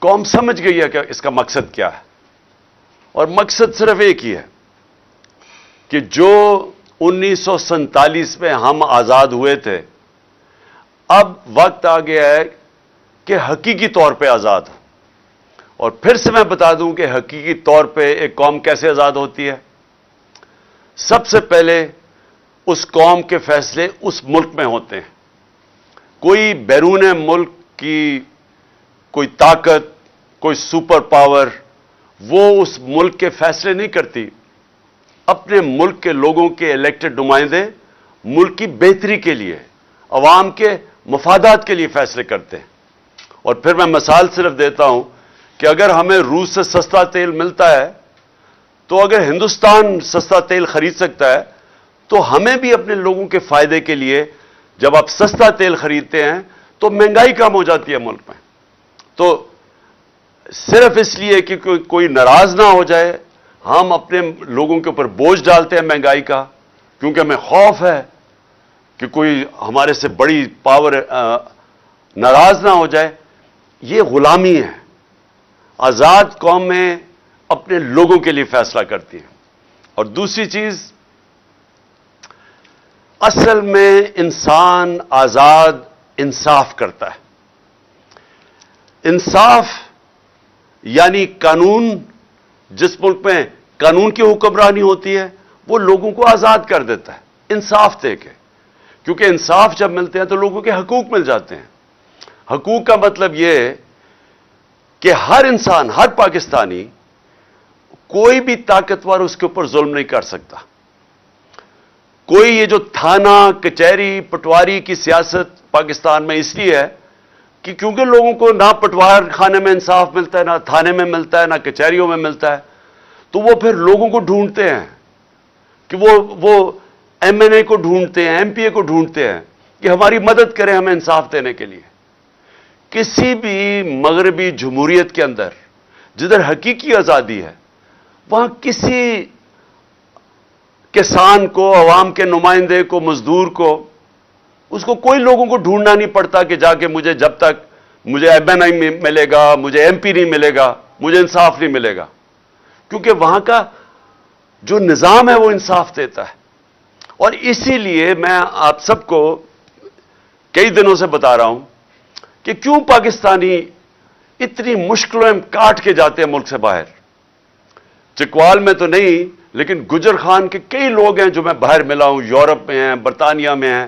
قوم سمجھ گئی ہے کہ اس کا مقصد کیا ہے، اور مقصد صرف ایک ہی ہے کہ جو 1947 میں ہم آزاد ہوئے تھے، اب وقت آ گیا ہے کہ حقیقی طور پہ آزاد ہو۔ اور پھر سے میں بتا دوں کہ حقیقی طور پہ ایک قوم کیسے آزاد ہوتی ہے۔ سب سے پہلے اس قوم کے فیصلے اس ملک میں ہوتے ہیں۔ کوئی بیرون ملک کی کوئی طاقت، کوئی سپر پاور وہ اس ملک کے فیصلے نہیں کرتی۔ اپنے ملک کے لوگوں کے الیکٹڈ نمائندے ملک کی بہتری کے لیے، عوام کے مفادات کے لیے فیصلے کرتے ہیں۔ اور پھر میں مثال صرف دیتا ہوں کہ اگر ہمیں روس سے سستا تیل ملتا ہے، تو اگر ہندوستان سستا تیل خرید سکتا ہے تو ہمیں بھی اپنے لوگوں کے فائدے کے لیے، جب آپ سستا تیل خریدتے ہیں تو مہنگائی کم ہو جاتی ہے ملک میں۔ تو صرف اس لیے کہ کوئی ناراض نہ ہو جائے، ہم اپنے لوگوں کے اوپر بوجھ ڈالتے ہیں مہنگائی کا، کیونکہ ہمیں خوف ہے کہ کوئی ہمارے سے بڑی پاور ناراض نہ ہو جائے۔ یہ غلامی ہے۔ آزاد قومیں اپنے لوگوں کے لیے فیصلہ کرتی ہیں۔ اور دوسری چیز، اصل میں انسان آزاد انصاف کرتا ہے۔ انصاف یعنی قانون، جس ملک میں قانون کی حکمرانی ہوتی ہے وہ لوگوں کو آزاد کر دیتا ہے انصاف دے کے، کیونکہ انصاف جب ملتے ہیں تو لوگوں کے حقوق مل جاتے ہیں۔ حقوق کا مطلب یہ ہے کہ ہر انسان، ہر پاکستانی، کوئی بھی طاقتور اس کے اوپر ظلم نہیں کر سکتا۔ کوئی یہ جو تھانہ، کچہری، پٹواری کی سیاست پاکستان میں اس لیے ہے کہ کیونکہ لوگوں کو نہ پٹوار خانے میں انصاف ملتا ہے، نہ تھانے میں ملتا ہے، نہ کچہریوں میں ملتا ہے، تو وہ پھر لوگوں کو ڈھونڈتے ہیں کہ وہ ایم این اے کو ڈھونڈتے ہیں، ایم پی اے کو ڈھونڈتے ہیں کہ ہماری مدد کریں ہمیں انصاف دینے کے لیے۔ کسی بھی مغربی جمہوریت کے اندر جدھر حقیقی آزادی ہے، وہاں کسی کسان کو، عوام کے نمائندے کو، مزدور کو، اس کو کوئی لوگوں کو ڈھونڈنا نہیں پڑتا کہ جا کے مجھے جب تک مجھے ایم این اے ملے گا، مجھے ایم پی نہیں ملے گا، مجھے انصاف نہیں ملے گا، کیونکہ وہاں کا جو نظام ہے وہ انصاف دیتا ہے۔ اور اسی لیے میں آپ سب کو کئی دنوں سے بتا رہا ہوں کہ کیوں پاکستانی اتنی مشکلیں کاٹ کے جاتے ہیں ملک سے باہر۔ چکوال میں تو نہیں، لیکن گجر خان کے کئی لوگ ہیں جو میں باہر ملا ہوں، یورپ میں ہیں، برطانیہ میں ہیں،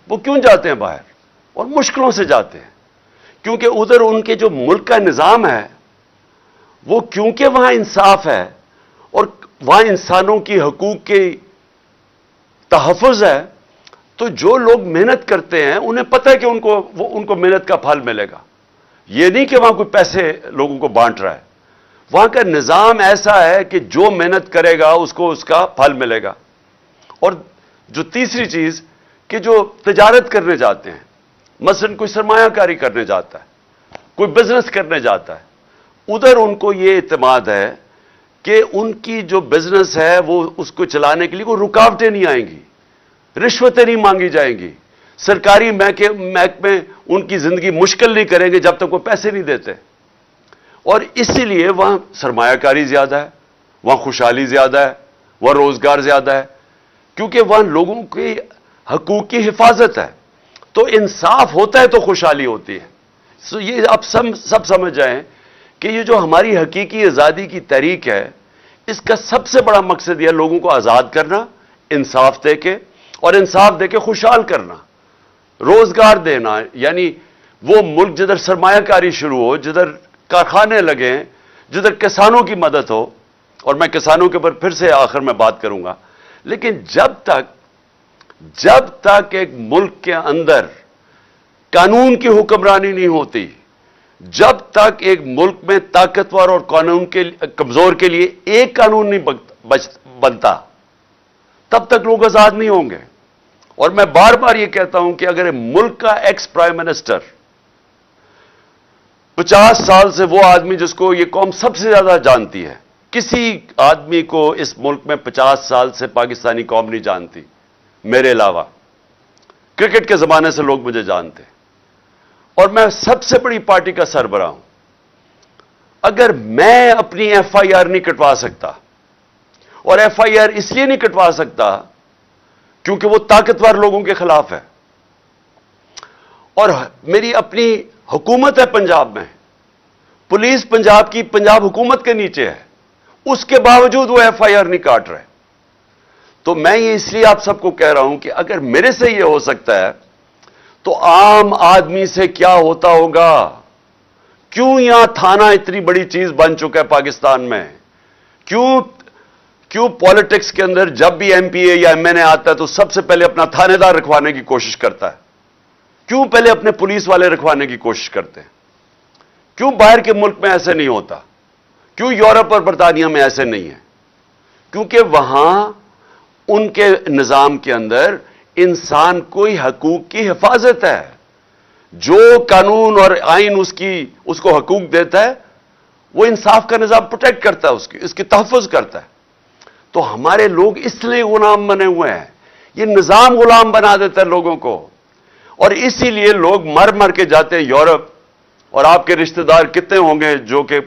وہ کیوں جاتے ہیں باہر؟ اور مشکلوں سے جاتے ہیں، کیونکہ ادھر ان کے جو ملک کا نظام ہے وہ، کیونکہ وہاں انصاف ہے اور وہاں انسانوں کی حقوق کی تحفظ ہے، تو جو لوگ محنت کرتے ہیں انہیں پتہ ہے کہ ان کو محنت کا پھل ملے گا۔ یہ نہیں کہ وہاں کوئی پیسے لوگوں کو بانٹ رہا ہے، وہاں کا نظام ایسا ہے کہ جو محنت کرے گا اس کو اس کا پھل ملے گا۔ اور جو تیسری چیز کہ جو تجارت کرنے جاتے ہیں، مثلا کوئی سرمایہ کاری کرنے جاتا ہے، کوئی بزنس کرنے جاتا ہے، ادھر ان کو یہ اعتماد ہے کہ ان کی جو بزنس ہے وہ اس کو چلانے کے لیے کوئی رکاوٹیں نہیں آئیں گی، رشوتیں نہیں مانگی جائیں گی، سرکاری محکمے ان کی زندگی مشکل نہیں کریں گے جب تک وہ پیسے نہیں دیتے۔ اور اسی لیے وہاں سرمایہ کاری زیادہ ہے، وہاں خوشحالی زیادہ ہے، وہاں روزگار زیادہ ہے، کیونکہ وہاں لوگوں کی حقوق کی حفاظت ہے۔ تو انصاف ہوتا ہے تو خوشحالی ہوتی ہے۔ یہ آپ سب سمجھ جائیں کہ یہ جو ہماری حقیقی آزادی کی تحریک ہے، اس کا سب سے بڑا مقصد یہ لوگوں کو آزاد کرنا، انصاف دے کے، اور انصاف دے کے خوشحال کرنا، روزگار دینا، یعنی وہ ملک جدھر سرمایہ کاری شروع ہو، جدھر کارخانے لگیں، جدھر کسانوں کی مدد ہو۔ اور میں کسانوں کے اوپر پھر سے آخر میں بات کروں گا۔ لیکن جب تک ایک ملک کے اندر قانون کی حکمرانی نہیں ہوتی، جب تک ایک ملک میں طاقتور اور قانون کے کمزور کے لیے ایک قانون نہیں بنتا، تب تک لوگ آزاد نہیں ہوں گے۔ اور میں بار بار یہ کہتا ہوں کہ اگر ملک کا ایکس پرائم منسٹر 50 سال سے وہ آدمی جس کو یہ قوم سب سے زیادہ جانتی ہے، کسی آدمی کو اس ملک میں 50 سال سے پاکستانی قوم نہیں جانتی میرے علاوہ، کرکٹ کے زمانے سے لوگ مجھے جانتے، اور میں سب سے بڑی پارٹی کا سربراہ ہوں، اگر میں اپنی ایف آئی آر نہیں کٹوا سکتا، اور ایف آئی آر اس لیے نہیں کٹوا سکتا کیونکہ وہ طاقتور لوگوں کے خلاف ہے، اور میری اپنی حکومت ہے پنجاب میں، پولیس پنجاب کی پنجاب حکومت کے نیچے ہے، اس کے باوجود وہ ایف آئی آر نہیں کاٹ رہے، تو میں یہ اس لیے آپ سب کو کہہ رہا ہوں کہ اگر میرے سے یہ ہو سکتا ہے تو عام آدمی سے کیا ہوتا ہوگا؟ کیوں یہاں تھانہ اتنی بڑی چیز بن چکا ہے پاکستان میں؟ کیوں پالیٹکس کے اندر جب بھی ایم پی اے یا ایم این اے آتا ہے تو سب سے پہلے اپنا تھانے دار رکھوانے کی کوشش کرتا ہے؟ کیوں پہلے اپنے پولیس والے رکھوانے کی کوشش کرتے ہیں؟ کیوں باہر کے ملک میں ایسے نہیں ہوتا؟ کیوں یورپ اور برطانیہ میں ایسے نہیں ہے؟ کیونکہ وہاں ان کے نظام کے اندر انسان کوئی حقوق کی حفاظت ہے، جو قانون اور آئین اس کو حقوق دیتا ہے وہ انصاف کا نظام پروٹیکٹ کرتا ہے، اس کی تحفظ کرتا ہے۔ تو ہمارے لوگ اس لیے غلام بنے ہوئے ہیں، یہ نظام غلام بنا دیتا ہے لوگوں کو، اور اسی لیے لوگ مر کے جاتے ہیں یورپ، اور آپ کے رشتہ دار کتنے ہوں گے جو کہ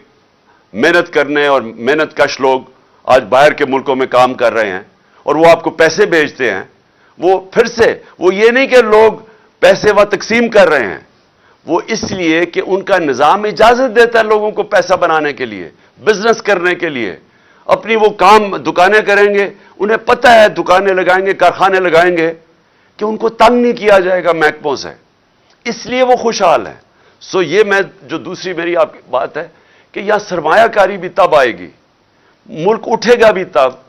محنت کرنے اور محنت کش لوگ آج باہر کے ملکوں میں کام کر رہے ہیں، اور وہ آپ کو پیسے بھیجتے ہیں، وہ پھر سے وہ یہ نہیں کہ لوگ پیسے وہ تقسیم کر رہے ہیں، وہ اس لیے کہ ان کا نظام اجازت دیتا ہے لوگوں کو پیسہ بنانے کے لیے، بزنس کرنے کے لیے، اپنی وہ کام دکانیں کریں گے، انہیں پتہ ہے دکانیں لگائیں گے، کارخانے لگائیں گے کہ ان کو تنگ نہیں کیا جائے گا محکموں سے، اس لیے وہ خوشحال ہیں۔ سو یہ میں جو دوسری میری آپ کی بات ہے کہ یہاں سرمایہ کاری بھی تب آئے گی، ملک اٹھے گا بھی تب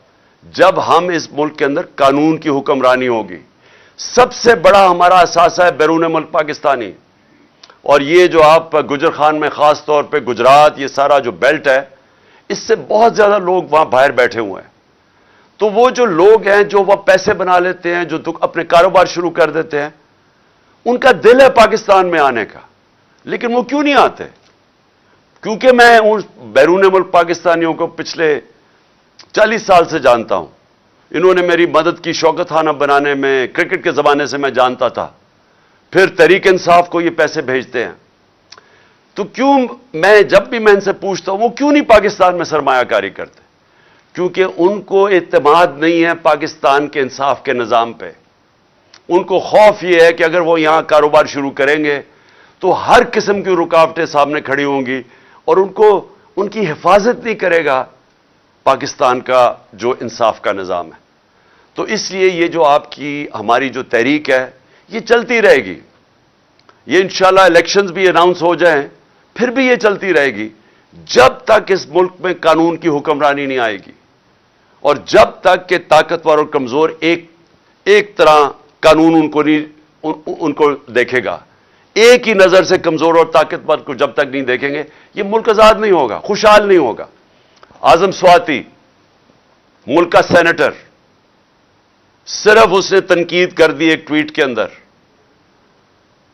جب ہم اس ملک کے اندر قانون کی حکمرانی ہوگی۔ سب سے بڑا ہمارا اثاثہ ہے بیرون ملک پاکستانی، اور یہ جو آپ گجر خان میں خاص طور پہ گجرات، یہ سارا جو بیلٹ ہے، اس سے بہت زیادہ لوگ وہاں باہر بیٹھے ہوئے ہیں۔ تو وہ جو لوگ ہیں جو وہ پیسے بنا لیتے ہیں، جو اپنے کاروبار شروع کر دیتے ہیں، ان کا دل ہے پاکستان میں آنے کا، لیکن وہ کیوں نہیں آتے؟ کیونکہ میں ان بیرون ملک پاکستانیوں کو پچھلے 40 سال سے جانتا ہوں، انہوں نے میری مدد کی شوکت خانہ بنانے میں، کرکٹ کے زمانے سے میں جانتا تھا، پھر تحریک انصاف کو یہ پیسے بھیجتے ہیں۔ تو کیوں جب بھی میں ان سے پوچھتا ہوں وہ کیوں نہیں پاکستان میں سرمایہ کاری کرتے؟ کیونکہ ان کو اعتماد نہیں ہے پاکستان کے انصاف کے نظام پہ، ان کو خوف یہ ہے کہ اگر وہ یہاں کاروبار شروع کریں گے تو ہر قسم کی رکاوٹیں سامنے کھڑی ہوں گی، اور ان کی حفاظت نہیں کرے گا پاکستان کا جو انصاف کا نظام ہے۔ تو اس لیے یہ جو آپ کی ہماری جو تحریک ہے یہ چلتی رہے گی، یہ انشاءاللہ الیکشنز بھی اناؤنس ہو جائیں پھر بھی یہ چلتی رہے گی جب تک اس ملک میں قانون کی حکمرانی نہیں آئے گی، اور جب تک کہ طاقتور اور کمزور ایک طرح قانون ان کو دیکھے گا، ایک ہی نظر سے کمزور اور طاقتور کو جب تک نہیں دیکھیں گے یہ ملک آزاد نہیں ہوگا، خوشحال نہیں ہوگا۔ اعظم سواتی ملک کا سینیٹر، صرف اس نے تنقید کر دی ایک ٹویٹ کے اندر۔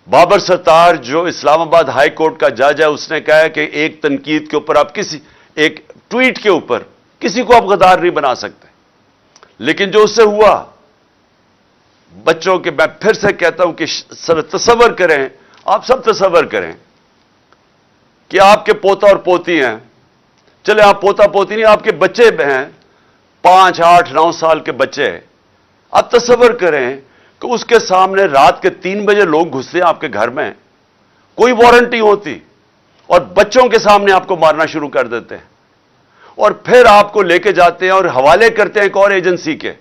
بابر ستار جو اسلام آباد ہائی کورٹ کا جج ہے، اس نے کہا ہے کہ ایک تنقید کے اوپر آپ ایک ٹویٹ کے اوپر کسی کو آپ غدار نہیں بنا سکتے، لیکن جو اس سے ہوا، بچوں کے، میں پھر سے کہتا ہوں کہ تصور کریں، آپ سب تصور کریں کہ آپ کے پوتا اور پوتی ہیں، چلے آپ پوتا پوتی نہیں، آپ کے بچے ہیں 5، 8، 9 سال کے بچے، آپ تصور کریں کہ اس کے سامنے رات کے 3 بجے لوگ گھستے ہیں آپ کے گھر میں، کوئی وارنٹ نہیں ہوتی، اور بچوں کے سامنے آپ کو مارنا شروع کر دیتے ہیں، اور پھر آپ کو لے کے جاتے ہیں اور حوالے کرتے ہیں ایک اور ایجنسی کے،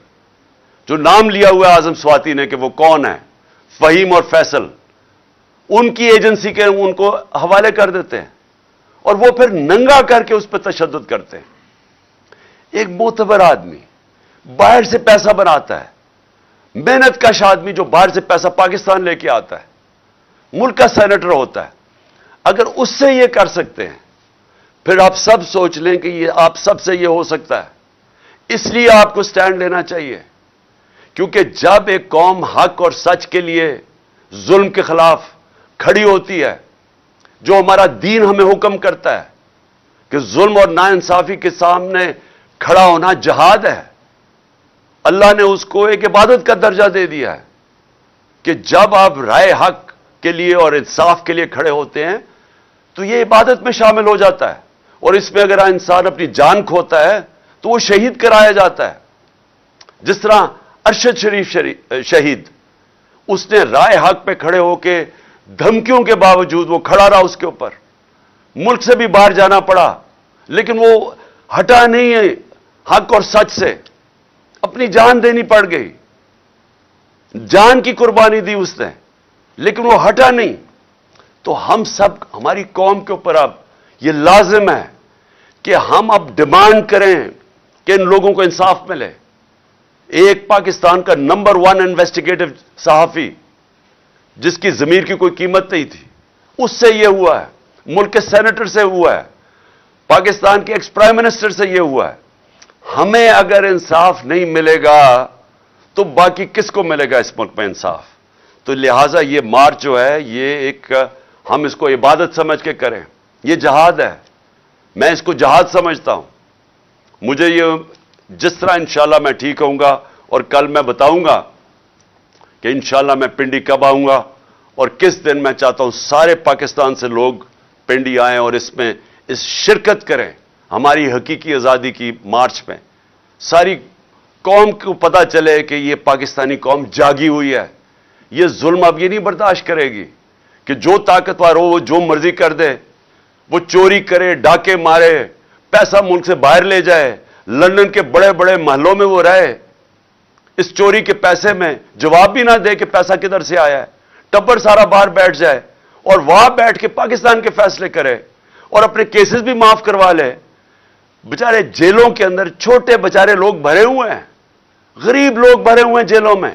جو نام لیا ہوا ہے اعظم سواتی نے کہ وہ کون ہے، فہیم اور فیصل، ان کی ایجنسی کے ان کو حوالے کر دیتے ہیں، اور وہ پھر ننگا کر کے اس پہ تشدد کرتے ہیں۔ ایک معتبر آدمی باہر سے پیسہ بناتا ہے، محنت کش آدمی جو باہر سے پیسہ پاکستان لے کے آتا ہے، ملک کا سینیٹر ہوتا ہے، اگر اس سے یہ کر سکتے ہیں، پھر آپ سب سوچ لیں کہ یہ آپ سب سے یہ ہو سکتا ہے۔ اس لیے آپ کو سٹینڈ لینا چاہیے، کیونکہ جب ایک قوم حق اور سچ کے لیے ظلم کے خلاف کھڑی ہوتی ہے، جو ہمارا دین ہمیں حکم کرتا ہے کہ ظلم اور ناانصافی کے سامنے کھڑا ہونا جہاد ہے، اللہ نے اس کو ایک عبادت کا درجہ دے دیا ہے کہ جب آپ رائے حق کے لیے اور انصاف کے لیے کھڑے ہوتے ہیں تو یہ عبادت میں شامل ہو جاتا ہے، اور اس میں اگر انسان اپنی جان کھوتا ہے تو وہ شہید کرایا جاتا ہے. جس طرح ارشد شریف شہید، اس نے رائے حق پہ کھڑے ہو کے دھمکیوں کے باوجود وہ کھڑا رہا، اس کے اوپر ملک سے بھی باہر جانا پڑا لیکن وہ ہٹا نہیں ہے حق اور سچ سے. اپنی جان دینی پڑ گئی، جان کی قربانی دی اس نے، لیکن وہ ہٹا نہیں. تو ہم سب، ہماری قوم کے اوپر اب یہ لازم ہے کہ ہم اب ڈیمانڈ کریں کہ ان لوگوں کو انصاف ملے. ایک پاکستان کا نمبر 1 انویسٹیگیٹو صحافی جس کی ضمیر کی کوئی قیمت نہیں تھی، اس سے یہ ہوا ہے، ملک کے سینیٹر سے ہوا ہے، پاکستان کے ایکس پرائم منسٹر سے یہ ہوا ہے. ہمیں اگر انصاف نہیں ملے گا تو باقی کس کو ملے گا اس ملک میں انصاف؟ تو لہٰذا یہ مارچ جو ہے، یہ ایک ہم اس کو عبادت سمجھ کے کریں. یہ جہاد ہے، میں اس کو جہاد سمجھتا ہوں. مجھے یہ جس طرح انشاءاللہ میں ٹھیک ہوں گا، اور کل میں بتاؤں گا کہ انشاءاللہ میں پنڈی کب آؤں گا اور کس دن. میں چاہتا ہوں سارے پاکستان سے لوگ پنڈی آئیں اور اس میں شرکت کریں ہماری حقیقی آزادی کی مارچ میں. ساری قوم کو پتہ چلے کہ یہ پاکستانی قوم جاگی ہوئی ہے. یہ ظلم اب یہ نہیں برداشت کرے گی کہ جو طاقتور ہو وہ جو مرضی کر دے، وہ چوری کرے، ڈاکے مارے، پیسہ ملک سے باہر لے جائے، لندن کے بڑے بڑے محلوں میں وہ رہے، اس چوری کے پیسے میں جواب بھی نہ دے کہ پیسہ کدھر سے آیا ہے. ٹبر سارا باہر بیٹھ جائے اور وہاں بیٹھ کے پاکستان کے فیصلے کرے اور اپنے کیسز بھی معاف کروا لے. بیچارے جیلوں کے اندر چھوٹے بیچارے لوگ بھرے ہوئے ہیں، غریب لوگ بھرے ہوئے ہیں جیلوں میں.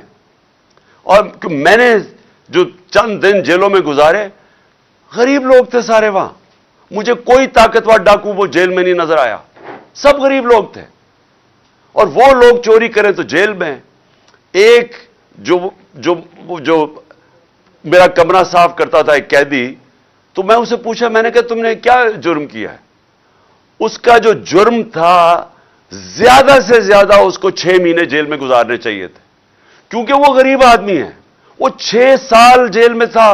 اور میں نے جو چند دن جیلوں میں گزارے، غریب لوگ تھے سارے وہاں. مجھے کوئی طاقتور ڈاکو وہ جیل میں نہیں نظر آیا، سب غریب لوگ تھے. اور وہ لوگ چوری کریں تو جیل میں. ایک جو میرا کمرہ صاف کرتا تھا، ایک قیدی، تو میں اسے پوچھا، میں نے کہا تم نے کیا جرم کیا ہے؟ اس کا جو جرم تھا، زیادہ سے زیادہ اس کو 6 مہینے جیل میں گزارنے چاہیے تھے، کیونکہ وہ غریب آدمی ہے. وہ 6 سال جیل میں تھا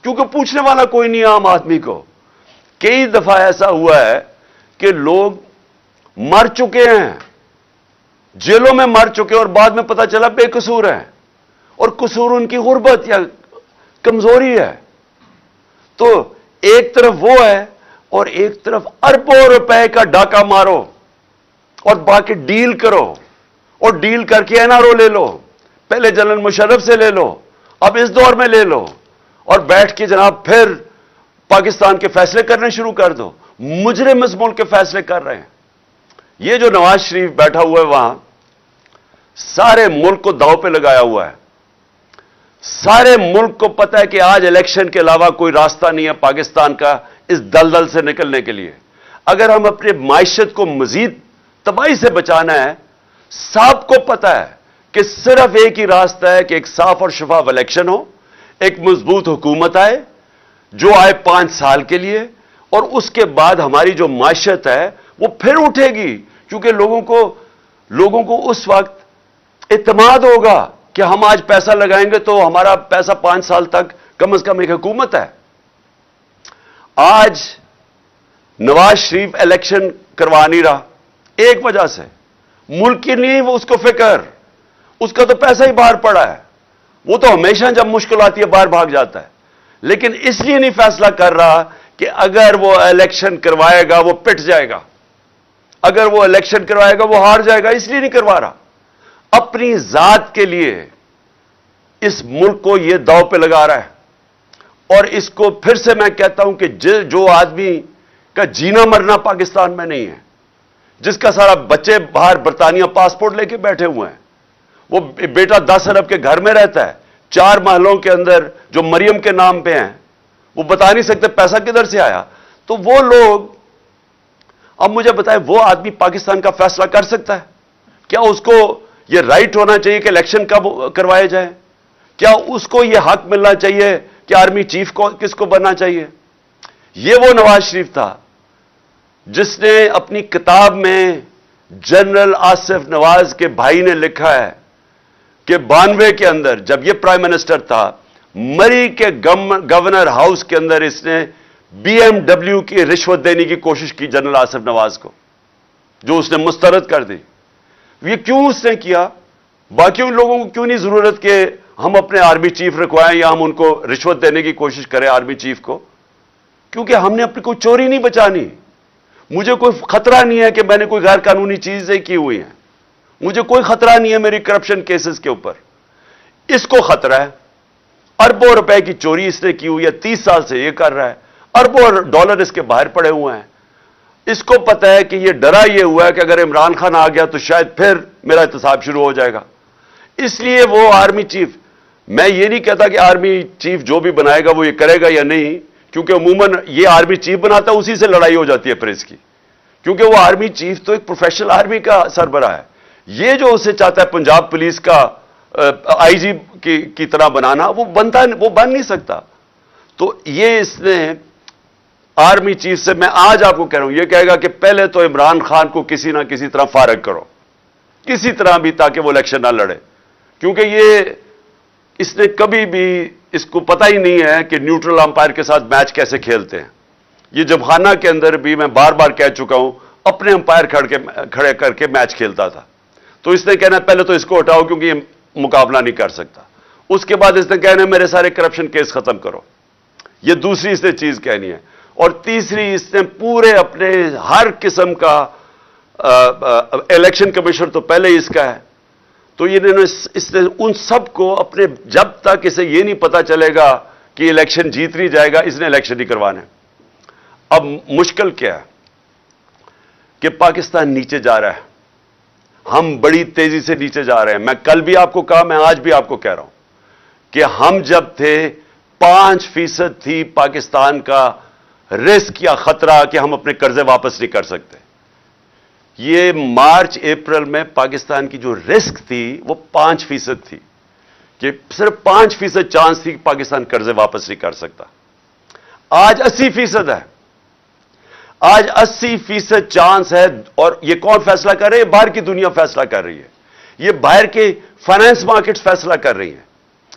کیونکہ پوچھنے والا کوئی نہیں عام آدمی کو. کئی دفعہ ایسا ہوا ہے کہ لوگ مر چکے ہیں، جیلوں میں مر چکے، اور بعد میں پتہ چلا بے قصور ہیں، اور قصور ان کی غربت یا کمزوری ہے. تو ایک طرف وہ ہے اور ایک طرف اربوں روپے کا ڈاکہ مارو اور باقی ڈیل کرو، اور ڈیل کر کے این آر او لے لو، پہلے جنرل مشرف سے لے لو، اب اس دور میں لے لو، اور بیٹھ کے جناب پھر پاکستان کے فیصلے کرنے شروع کر دو. مجرم اس ملک کے فیصلے کر رہے ہیں. یہ جو نواز شریف بیٹھا ہوا ہے وہاں، سارے ملک کو داؤ پہ لگایا ہوا ہے. سارے ملک کو پتہ ہے کہ آج الیکشن کے علاوہ کوئی راستہ نہیں ہے پاکستان کا اس دلدل سے نکلنے کے لیے. اگر ہم اپنے معیشت کو مزید تباہی سے بچانا ہے، سب کو پتہ ہے کہ صرف ایک ہی راستہ ہے کہ ایک صاف اور شفاف الیکشن ہو، ایک مضبوط حکومت آئے جو آئے 5 سال کے لیے، اور اس کے بعد ہماری جو معیشت ہے وہ پھر اٹھے گی. کیونکہ لوگوں کو اس وقت اعتماد ہوگا کہ ہم آج پیسہ لگائیں گے تو ہمارا پیسہ 5 سال تک کم از کم ایک حکومت ہے. آج نواز شریف الیکشن کروا نہیں رہا ایک وجہ سے، ملک کی نہیں وہ اس کو فکر، اس کا تو پیسہ ہی باہر پڑا ہے. وہ تو ہمیشہ جب مشکل آتی ہے باہر بھاگ جاتا ہے، لیکن اس لیے نہیں فیصلہ کر رہا کہ اگر وہ الیکشن کروائے گا وہ پٹ جائے گا، اگر وہ الیکشن کروائے گا وہ ہار جائے گا، اس لیے نہیں کروا رہا. اپنی ذات کے لیے اس ملک کو یہ داؤ پہ لگا رہا ہے. اور اس کو پھر سے میں کہتا ہوں کہ جو آدمی کا جینا مرنا پاکستان میں نہیں ہے، جس کا سارا بچے باہر برطانیہ پاسپورٹ لے کے بیٹھے ہوئے ہیں، وہ بیٹا 10 ارب کے گھر میں رہتا ہے، 4 محلوں کے اندر جو مریم کے نام پہ ہیں، وہ بتا نہیں سکتے پیسہ کدھر سے آیا. تو وہ لوگ، اب مجھے بتائیں، وہ آدمی پاکستان کا فیصلہ کر سکتا ہے؟ کیا اس کو یہ رائٹ ہونا چاہیے کہ الیکشن کب کروائے جائیں؟ کیا اس کو یہ حق ملنا چاہیے کہ آرمی چیف کو کس کو بننا چاہیے؟ یہ وہ نواز شریف تھا جس نے اپنی کتاب میں جنرل آصف نواز کے بھائی نے لکھا ہے کہ 92 کے اندر جب یہ پرائم منسٹر تھا، مری کے گورنر ہاؤس کے اندر اس نے BMW کی رشوت دینے کی کوشش کی جنرل آصف نواز کو، جو اس نے مسترد کر دی. یہ کیوں اس نے کیا؟ باقیوں لوگوں کو کیوں نہیں ضرورت کہ ہم اپنے آرمی چیف رکھوائیں یا ہم ان کو رشوت دینے کی کوشش کریں آرمی چیف کو؟ کیونکہ ہم نے اپنی کوئی چوری نہیں بچانی. مجھے کوئی خطرہ نہیں ہے کہ میں نے کوئی غیر قانونی چیزیں کی ہوئی ہیں. مجھے کوئی خطرہ نہیں ہے میری کرپشن کیسز کے اوپر. اس کو خطرہ ہے. اربوں روپے کی چوری اس نے کی ہوئی ہے، 30 سال سے یہ کر رہا ہے. اربوں ڈالر اس کے باہر پڑے ہوئے ہیں. اس کو پتا ہے کہ یہ ڈرا یہ ہوا ہے کہ اگر عمران خان آ گیا تو شاید پھر میرا احتساب شروع ہو جائے گا. اس لیے وہ آرمی چیف، میں یہ نہیں کہتا کہ آرمی چیف جو بھی بنائے گا وہ یہ کرے گا یا نہیں، کیونکہ عموماً یہ آرمی چیف بناتا ہے، اسی سے لڑائی ہو جاتی ہے پھر اس کی. کیونکہ وہ آرمی چیف تو ایک پروفیشنل آرمی کا سربراہ ہے. یہ جو اسے چاہتا ہے پنجاب پولیس کا آئی جی کی طرح بنانا، وہ بن نہیں سکتا. تو یہ اس نے آرمی چیف سے، میں آج آپ کو کہہ رہا ہوں، یہ کہے گا کہ پہلے تو عمران خان کو کسی نہ کسی طرح فارغ کرو، کسی طرح بھی، تاکہ وہ الیکشن نہ لڑے. کیونکہ اس نے کبھی بھی، اس کو پتہ ہی نہیں ہے کہ نیوٹرل امپائر کے ساتھ میچ کیسے کھیلتے ہیں. یہ جمخانہ کے اندر بھی میں بار بار کہہ چکا ہوں، اپنے امپائر کھڑے کر کے میچ کھیلتا تھا. تو اس نے کہنا پہلے تو اس کو ہٹاؤ کیونکہ یہ مقابلہ نہیں کر سکتا. اس کے بعد اس نے کہنا میرے سارے کرپشن کیس ختم کرو. یہ دوسری اس نے چیز کہنی ہے. اور تیسری، اس نے پورے اپنے ہر قسم کا الیکشن کمیشن تو پہلے ہی اس کا ہے. تو اس نے ان سب کو اپنے، جب تک اسے یہ نہیں پتا چلے گا کہ الیکشن جیت نہیں جائے گا، اس نے الیکشن نہیں کروانے. اب مشکل کیا ہے کہ پاکستان نیچے جا رہا ہے. ہم بڑی تیزی سے نیچے جا رہے ہیں. میں کل بھی آپ کو کہا، میں آج بھی آپ کو کہہ رہا ہوں کہ ہم جب تھے 5% تھی پاکستان کا رسک یا خطرہ کہ ہم اپنے قرضے واپس نہیں کر سکتے. یہ مارچ اپریل میں پاکستان کی جو رسک تھی وہ 5% تھی، کہ صرف 5% چانس تھی کہ پاکستان قرضے واپس نہیں کر سکتا. آج 80% ہے. آج 80% چانس ہے. اور یہ کون فیصلہ کر رہے ہیں؟ باہر کی دنیا فیصلہ کر رہی ہے. یہ باہر کے فائنانس مارکیٹس فیصلہ کر رہی ہیں.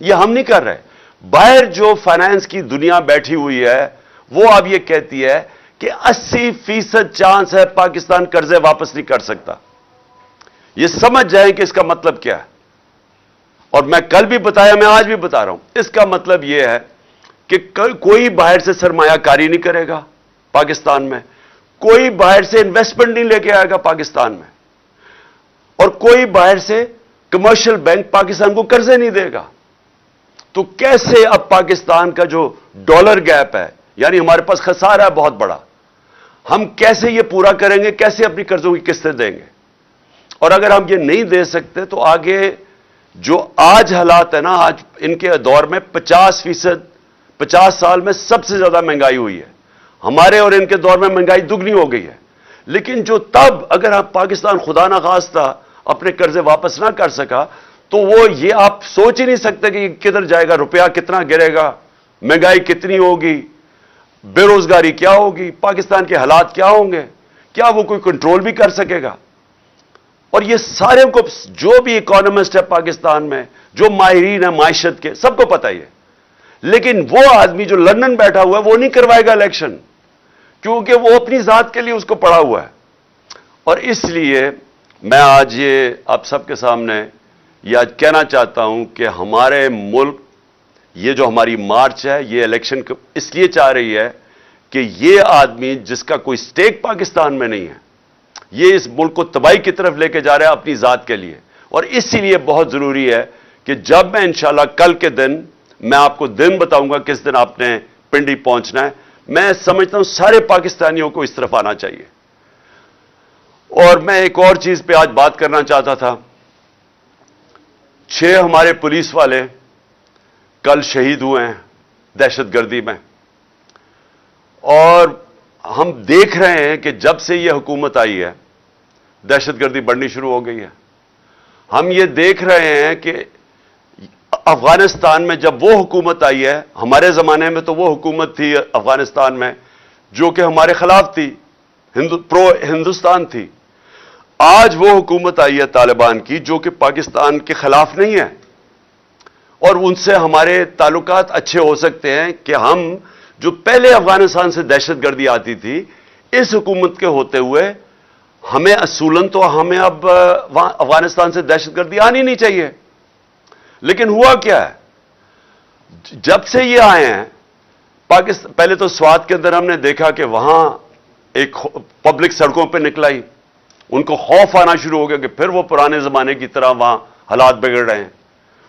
یہ ہم نہیں کر رہے. باہر جو فائنانس کی دنیا بیٹھی ہوئی ہے وہ اب یہ کہتی ہے کہ 80% چانس ہے پاکستان قرضے واپس نہیں کر سکتا. یہ سمجھ جائیں کہ اس کا مطلب کیا ہے. اور میں کل بھی بتایا، میں آج بھی بتا رہا ہوں، اس کا مطلب یہ ہے کہ کوئی باہر سے سرمایہ کاری نہیں کرے گا پاکستان میں، کوئی باہر سے انویسٹمنٹ نہیں لے کے آئے گا پاکستان میں، اور کوئی باہر سے کمرشل بینک پاکستان کو قرضے نہیں دے گا. تو کیسے اب پاکستان کا جو ڈالر گیپ ہے، یعنی ہمارے پاس خسارہ ہے بہت بڑا، ہم کیسے یہ پورا کریں گے؟ کیسے اپنی قرضوں کی قسطیں دیں گے؟ اور اگر ہم یہ نہیں دے سکتے تو آگے جو آج حالات ہے نا، آج ان کے دور میں 50 سال میں سب سے زیادہ مہنگائی ہوئی ہے. ہمارے اور ان کے دور میں مہنگائی دگنی ہو گئی ہے. لیکن جو تب، اگر آپ پاکستان خدا نہ خواستہ اپنے قرضے واپس نہ کر سکا، تو وہ یہ آپ سوچ ہی نہیں سکتے کہ یہ کدھر جائے گا، روپیہ کتنا گرے گا، مہنگائی کتنی ہوگی، بے روزگاری کیا ہوگی، پاکستان کے حالات کیا ہوں گے، کیا وہ کوئی کنٹرول بھی کر سکے گا. اور یہ سارے کو، جو بھی اکانومسٹ ہے پاکستان میں، جو ماہرین ہیں معیشت کے، سب کو پتہ ہی ہے. لیکن وہ آدمی جو لندن بیٹھا ہوا ہے وہ نہیں کروائے گا الیکشن، کیونکہ وہ اپنی ذات کے لیے اس کو پڑا ہوا ہے. اور اس لیے میں آج یہ آپ سب کے سامنے یہ آج کہنا چاہتا ہوں کہ ہمارے ملک، یہ جو ہماری مارچ ہے، یہ الیکشن اس لیے چاہ رہی ہے کہ یہ آدمی جس کا کوئی سٹیک پاکستان میں نہیں ہے، یہ اس ملک کو تباہی کی طرف لے کے جا رہا ہے اپنی ذات کے لیے. اور اسی لیے بہت ضروری ہے کہ جب میں انشاءاللہ کل کے دن، میں آپ کو دن بتاؤں گا کس دن آپ نے پنڈی پہنچنا ہے. میں سمجھتا ہوں سارے پاکستانیوں کو اس طرف آنا چاہیے. اور میں ایک اور چیز پہ آج بات کرنا چاہتا تھا. 6 ہمارے پولیس والے کل شہید ہوئے ہیں دہشت گردی میں. اور ہم دیکھ رہے ہیں کہ جب سے یہ حکومت آئی ہے دہشت گردی بڑھنی شروع ہو گئی ہے. ہم یہ دیکھ رہے ہیں کہ افغانستان میں جب وہ حکومت آئی ہے، ہمارے زمانے میں تو وہ حکومت تھی افغانستان میں جو کہ ہمارے خلاف تھی، پرو ہندوستان تھی. آج وہ حکومت آئی ہے طالبان کی جو کہ پاکستان کے خلاف نہیں ہے، اور ان سے ہمارے تعلقات اچھے ہو سکتے ہیں کہ ہم جو پہلے افغانستان سے دہشت گردی آتی تھی، اس حکومت کے ہوتے ہوئے ہمیں اصولاً تو ہمیں اب افغانستان سے دہشت گردی آنی نہیں چاہیے، لیکن ہوا کیا ہے؟ جب سے یہ آئے ہیں پاکستان، پہلے تو سوات کے اندر ہم نے دیکھا کہ وہاں ایک پبلک سڑکوں پہ نکلائی، ان کو خوف آنا شروع ہو گیا کہ پھر وہ پرانے زمانے کی طرح وہاں حالات بگڑ رہے ہیں،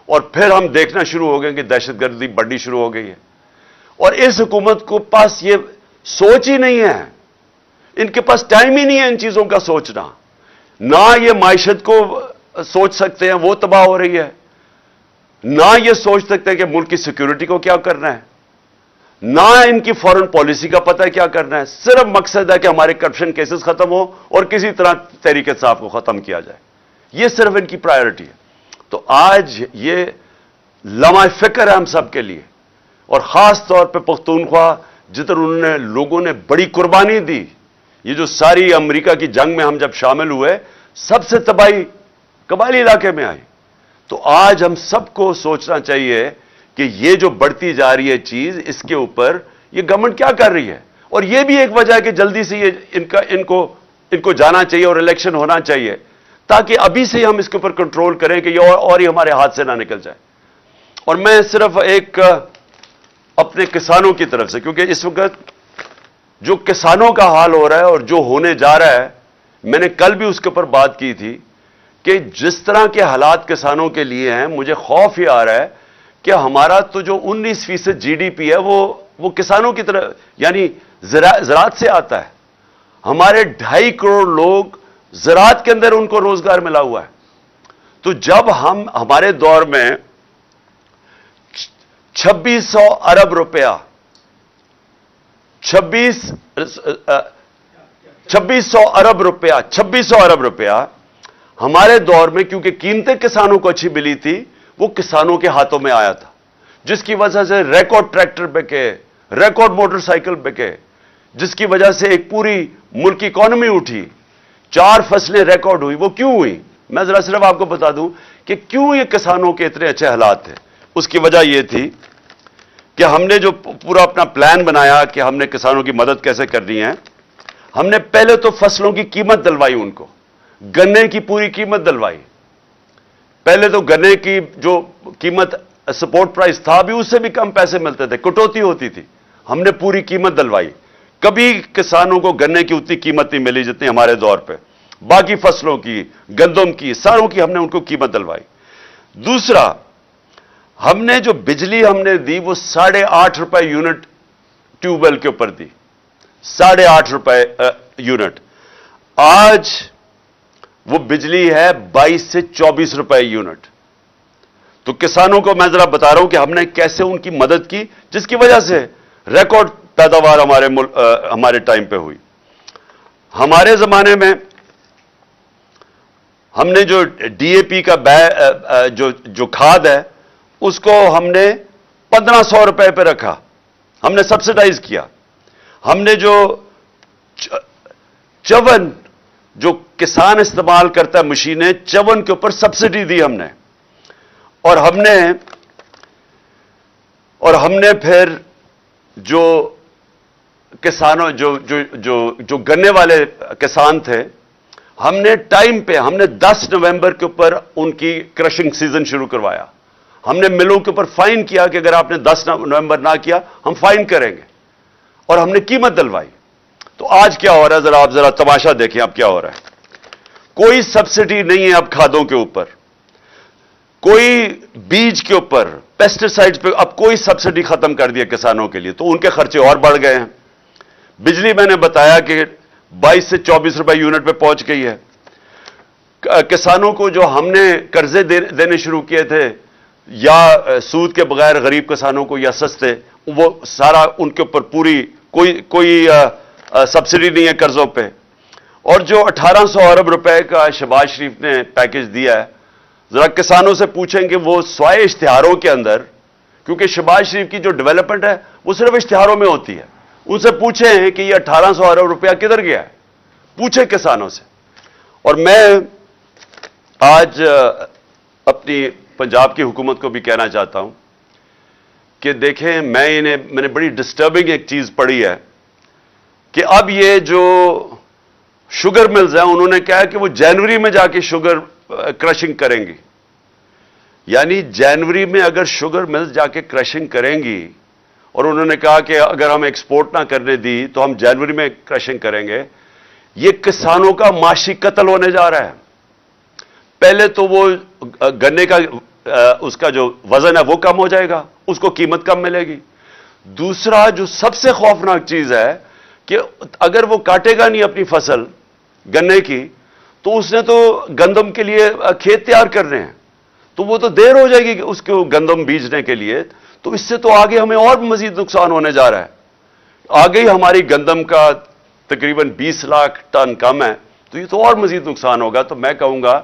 اور پھر ہم دیکھنا شروع ہو گئے کہ دہشت گردی بڑھنی شروع ہو گئی ہے۔ اور اس حکومت کو پاس یہ سوچ ہی نہیں ہے، ان کے پاس ٹائم ہی نہیں ہے ان چیزوں کا سوچنا، نہ یہ معیشت کو سوچ سکتے ہیں، وہ تباہ ہو رہی ہے، نہ یہ سوچ سکتے ہیں کہ ملک کی سیکیورٹی کو کیا کرنا ہے، نہ ان کی فورن پالیسی کا پتہ ہے کیا کرنا ہے، صرف مقصد ہے کہ ہمارے کرپشن کیسز ختم ہو اور کسی طرح تحریک انصاف کو ختم کیا جائے، یہ صرف ان کی پرائیورٹی ہے۔ تو آج یہ لمحہ فکر ہے ہم سب کے لیے، اور خاص طور پہ پختونخوا جدھر انہوں نے لوگوں نے بڑی قربانی دی، یہ جو ساری امریکہ کی جنگ میں ہم جب شامل ہوئے، سب سے تباہی قبائلی علاقے میں آئی۔ تو آج ہم سب کو سوچنا چاہیے کہ یہ جو بڑھتی جا رہی ہے چیز، اس کے اوپر یہ گورنمنٹ کیا کر رہی ہے، اور یہ بھی ایک وجہ ہے کہ جلدی سے یہ ان کو جانا چاہیے اور الیکشن ہونا چاہیے، تاکہ ابھی سے ہم اس کے اوپر کنٹرول کریں کہ یہ اور ہی ہمارے ہاتھ سے نہ نکل جائے۔ اور میں صرف ایک اپنے کسانوں کی طرف سے، کیونکہ اس وقت جو کسانوں کا حال ہو رہا ہے اور جو ہونے جا رہا ہے، میں نے کل بھی اس کے اوپر بات کی تھی کہ جس طرح کے حالات کسانوں کے لیے ہیں، مجھے خوف ہی آ رہا ہے کہ ہمارا تو جو 19% جی ڈی پی ہے وہ کسانوں کی طرف، یعنی زراعت سے آتا ہے۔ ہمارے 2.5 کروڑ لوگ زراعت کے اندر ان کو روزگار ملا ہوا ہے۔ تو جب ہمارے دور میں 2600 ارب روپیہ 2600 ارب روپیہ ہمارے دور میں، کیونکہ قیمتیں کسانوں کو اچھی ملی تھی، وہ کسانوں کے ہاتھوں میں آیا تھا، جس کی وجہ سے ریکارڈ ٹریکٹر بکے، ریکارڈ موٹر سائیکل بکے، جس کی وجہ سے ایک پوری ملک کی اکانومی اٹھی، 4 فصلیں ریکارڈ ہوئی۔ وہ کیوں ہوئی؟ میں ذرا صرف آپ کو بتا دوں کہ کیوں یہ کسانوں کے اتنے اچھے حالات تھے۔ اس کی وجہ یہ تھی کہ ہم نے جو پورا اپنا پلان بنایا کہ ہم نے کسانوں کی مدد کیسے کرنی ہے، ہم نے پہلے تو فصلوں کی قیمت دلوائی، ان کو گنے کی پوری قیمت دلوائی۔ پہلے تو گنے کی جو قیمت سپورٹ پرائس تھا، ابھی اس سے بھی کم پیسے ملتے تھے، کٹوتی ہوتی تھی، ہم نے پوری قیمت دلوائی۔ کبھی کسانوں کو گنے کی اتنی قیمت نہیں ملی جتنی ہمارے دور پہ، باقی فصلوں کی، گندم کی، ساروں کی ہم نے ان کو قیمت دلوائی۔ دوسرا، ہم نے جو بجلی ہم نے دی وہ 8.5 روپے یونٹ ٹیوب ویل کے اوپر دی، 8.5 روپے یونٹ۔ آج وہ بجلی ہے 22 سے 24 روپے یونٹ۔ تو کسانوں کو میں ذرا بتا رہا ہوں کہ ہم نے کیسے ان کی مدد کی، جس کی وجہ سے ریکارڈ پیداوار ہمارے ٹائم پہ ہوئی۔ ہمارے زمانے میں ہم نے جو ڈی اے پی کا جو کھاد ہے، اس کو ہم نے 1500 روپے پہ رکھا، ہم نے سبسڈائز کیا۔ ہم نے جو چون جو کسان استعمال کرتا ہے مشینیں، چون کے اوپر سبسڈی دی ہم نے، اور ہم نے پھر جو کسانوں جو گنے والے کسان تھے، ہم نے ٹائم پہ، ہم نے 10 نومبر کے اوپر ان کی کرشنگ سیزن شروع کروایا۔ ہم نے ملوں کے اوپر فائن کیا کہ اگر آپ نے 10 نومبر نہ کیا ہم فائن کریں گے، اور ہم نے قیمت دلوائی۔ تو آج کیا ہو رہا ہے، آپ ذرا تماشا دیکھیں اب کیا ہو رہا ہے۔ کوئی سبسڈی نہیں ہے اب کھادوں کے اوپر، کوئی بیج کے اوپر، پیسٹیسائڈز پہ اب کوئی سبسڈی ختم کر دیا کسانوں کے لیے، تو ان کے خرچے اور بڑھ گئے ہیں۔ بجلی میں نے بتایا کہ 22 سے 24 روپے یونٹ پہ پہنچ گئی ہے۔ کسانوں کو جو ہم نے قرضے دینے شروع کیے تھے، یا سود کے بغیر غریب کسانوں کو، یا سستے، وہ سارا ان کے اوپر پوری کوئی سبسڈی نہیں ہے قرضوں پہ۔ اور جو 1800 ارب روپے کا شہباز شریف نے پیکج دیا ہے، ذرا کسانوں سے پوچھیں کہ وہ سوائے اشتہاروں کے اندر، کیونکہ شہباز شریف کی جو ڈیولپمنٹ ہے وہ صرف اشتہاروں میں ہوتی ہے، ان سے پوچھیں کہ یہ 1800 ارب روپیہ کدھر گیا ہے، پوچھیں کسانوں سے۔ اور میں آج اپنی پنجاب کی حکومت کو بھی کہنا چاہتا ہوں کہ دیکھیں میں نے بڑی ڈسٹربنگ ایک چیز پڑھی ہے کہ اب یہ جو شوگر ملز ہیں انہوں نے کہا کہ وہ جنوری میں جا کے شوگر کرشنگ کریں گی. یعنی جنوری میں اگر شوگر ملز جا کے کرشنگ کریں گی اور انہوں نے کہا کہ اگر ہم ایکسپورٹ نہ کرنے دی تو ہم جنوری میں کرشنگ کریں گے, یہ کسانوں کا معاشی قتل ہونے جا رہا ہے. پہلے تو وہ گنے کا اس کا جو وزن ہے وہ کم ہو جائے گا, اس کو قیمت کم ملے گی. دوسرا جو سب سے خوفناک چیز ہے کہ اگر وہ کاٹے گا نہیں اپنی فصل گنے کی تو اس نے تو گندم کے لیے کھیت تیار کرنے ہیں, تو وہ تو دیر ہو جائے گی کہ اس کو گندم بیجنے کے لیے. تو اس سے تو آگے ہمیں اور مزید نقصان ہونے جا رہا ہے. آگے ہی ہماری گندم کا تقریباً 20 لاکھ ٹن کم ہے, تو یہ تو اور مزید نقصان ہوگا. تو میں کہوں گا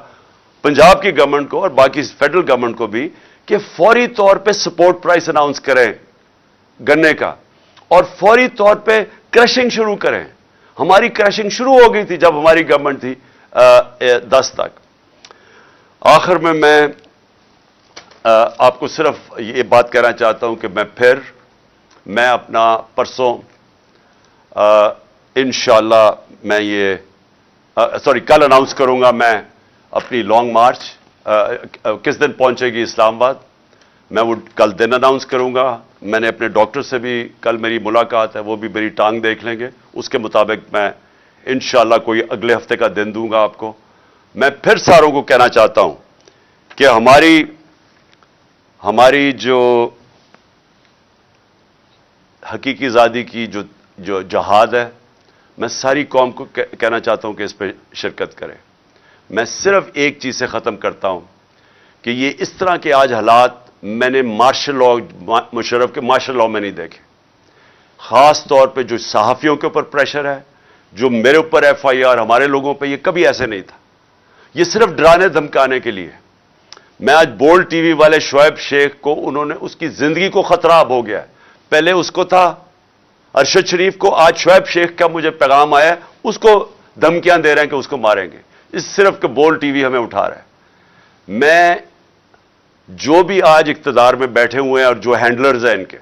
پنجاب کی گورنمنٹ کو اور باقی فیڈرل گورنمنٹ کو بھی کہ فوری طور پہ سپورٹ پرائس اناؤنس کریں گنے کا اور فوری طور پہ کرشنگ شروع کریں. ہماری کرشنگ شروع ہو گئی تھی جب ہماری گورنمنٹ تھی 10 تک. آخر میں آپ کو صرف یہ بات کہنا چاہتا ہوں کہ میں اپنا پرسوں انشاءاللہ میں کل اناؤنس کروں گا میں اپنی لانگ مارچ کس دن پہنچے گی اسلام آباد. میں وہ کل دن اناؤنس کروں گا. میں نے اپنے ڈاکٹر سے بھی کل میری ملاقات ہے, وہ بھی میری ٹانگ دیکھ لیں گے. اس کے مطابق میں انشاءاللہ کوئی اگلے ہفتے کا دن دوں گا آپ کو. میں پھر ساروں کو کہنا چاہتا ہوں کہ ہماری جو حقیقی آزادی کی جو جہاد ہے, میں ساری قوم کو کہنا چاہتا ہوں کہ اس پہ شرکت کریں. میں صرف ایک چیز سے ختم کرتا ہوں کہ یہ اس طرح کے آج حالات میں نے مارشل لاء مشرف کے مارشل لاء میں نہیں دیکھے. خاص طور پہ جو صحافیوں کے اوپر پریشر ہے, جو میرے اوپر FIR, ہمارے لوگوں پہ, یہ کبھی ایسے نہیں تھا. یہ صرف ڈرانے دھمکانے کے لیے. میں آج بولڈ ٹی وی والے شعیب شیخ کو, انہوں نے اس کی زندگی کو خطرہ اب ہو گیا ہے. پہلے اس کو تھا ارشد شریف کو, آج شعیب شیخ کا مجھے پیغام آیا ہے اس کو دھمکیاں دے رہے ہیں کہ اس کو ماریں گے. اس صرف کہ بولڈ ٹی وی ہمیں اٹھا رہا ہے. میں جو بھی آج اقتدار میں بیٹھے ہوئے ہیں اور جو ہینڈلرز ہیں ان کے,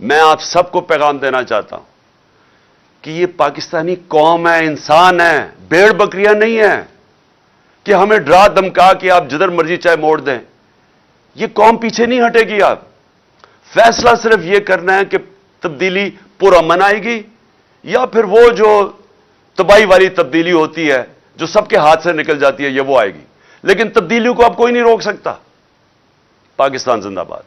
میں آپ سب کو پیغام دینا چاہتا ہوں کہ یہ پاکستانی قوم ہے, انسان ہے, بھیڑ بکریاں نہیں ہیں کہ ہمیں ڈرا دھمکا کہ آپ جدھر مرضی چاہے موڑ دیں. یہ قوم پیچھے نہیں ہٹے گی. آپ فیصلہ صرف یہ کرنا ہے کہ تبدیلی پرامن آئے گی یا پھر وہ جو تباہی والی تبدیلی ہوتی ہے جو سب کے ہاتھ سے نکل جاتی ہے, یہ وہ آئے گی. لیکن تبدیلیوں کو اب کوئی نہیں روک سکتا. پاکستان زندہ باد.